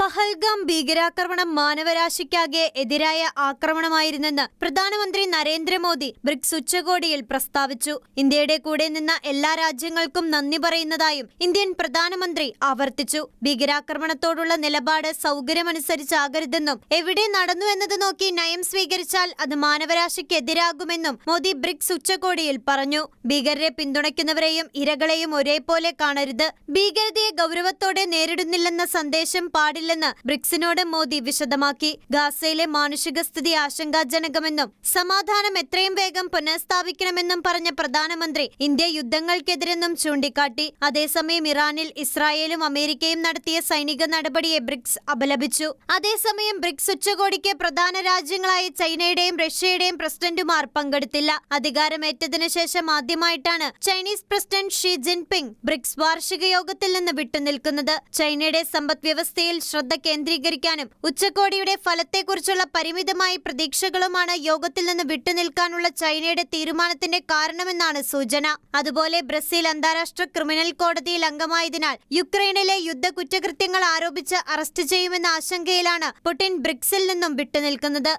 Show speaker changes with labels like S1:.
S1: പഹൽഗാം ഭീകരാക്രമണം മാനവരാശിക്കാകെ എതിരായ ആക്രമണമായിരുന്നെന്ന് പ്രധാനമന്ത്രി നരേന്ദ്രമോദി ബ്രിക്സ് ഉച്ചകോടിയിൽ പ്രസ്താവിച്ചു. ഇന്ത്യയുടെ കൂടെ നിന്ന എല്ലാ രാജ്യങ്ങൾക്കും നന്ദി പറയുന്നതായും ഇന്ത്യൻ പ്രധാനമന്ത്രി ആവർത്തിച്ചു. ഭീകരാക്രമണത്തോടുള്ള നിലപാട് സൗകര്യമനുസരിച്ചാകരുതെന്നും എവിടെ നടന്നു എന്നത് നോക്കി നയം സ്വീകരിച്ചാൽ അത് മാനവരാശിക്കെതിരാകുമെന്നും മോദി ബ്രിക്സ് ഉച്ചകോടിയിൽ പറഞ്ഞു. ഭീകരരെ പിന്തുണയ്ക്കുന്നവരെയും ഇരകളെയും ഒരേപോലെ കാണരുത്. ഭീകരതയെ ഗൗരവത്തോടെ നേരിടുന്നില്ലെന്ന സന്ദേശം പാടില്ലെന്ന് ബ്രിക്സിനോട് മോദി വിശദമാക്കി. ഗാസയിലെ മാനുഷിക സ്ഥിതി ആശങ്കാജനകമെന്നും സമാധാനം എത്രയും വേഗം പുനഃസ്ഥാപിക്കണമെന്നും പറഞ്ഞ പ്രധാനമന്ത്രി ഇന്ത്യ യുദ്ധങ്ങൾക്കെതിരെന്നും ചൂണ്ടിക്കാട്ടി. അതേസമയം ഇറാനിൽ ഇസ്രായേലും അമേരിക്കയും നടത്തിയ സൈനിക നടപടിയെ ബ്രിക്സ് അപലപിച്ചു. അതേസമയം ബ്രിക്സ് ഉച്ചകോടിക്ക് പ്രധാന രാജ്യങ്ങളായ ചൈനയുടെയും റഷ്യയുടെയും പ്രസിഡന്റുമാർ പങ്കെടുത്തില്ല. അധികാരമേറ്റതിനു ശേഷം ആദ്യമായിട്ടാണ് Chinese president Xi Jinping BRICS വാർഷിക യോഗത്തിൽ നിന്ന് വിട്ടുനിൽക്കുന്നത്. ചൈനയുടെ സമ്പദ് വ്യവസ്ഥയിൽ ശ്രദ്ധ കേന്ദ്രീകരിക്കാനും ഉച്ചകോടിയുടെ ഫലത്തെക്കുറിച്ചുള്ള പരിമിതമായ പ്രതീക്ഷകളുമാണ് യോഗത്തിൽ നിന്ന് വിട്ടുനിൽക്കാനുള്ള ചൈനയുടെ തീരുമാനത്തിന്റെ കാരണമെന്നാണ് സൂചന. അതുപോലെ ബ്രസീൽ അന്താരാഷ്ട്ര ക്രിമിനൽ കോടതിയിൽ അംഗമായതിനാൽ യുക്രൈനിലെ യുദ്ധ കുറ്റകൃത്യങ്ങൾ ആരോപിച്ച് അറസ്റ്റ് ചെയ്യുമെന്ന ആശങ്കയിലാണ് പുടിൻ ബ്രിക്സിൽ നിന്നും വിട്ടുനിൽക്കുന്നത്.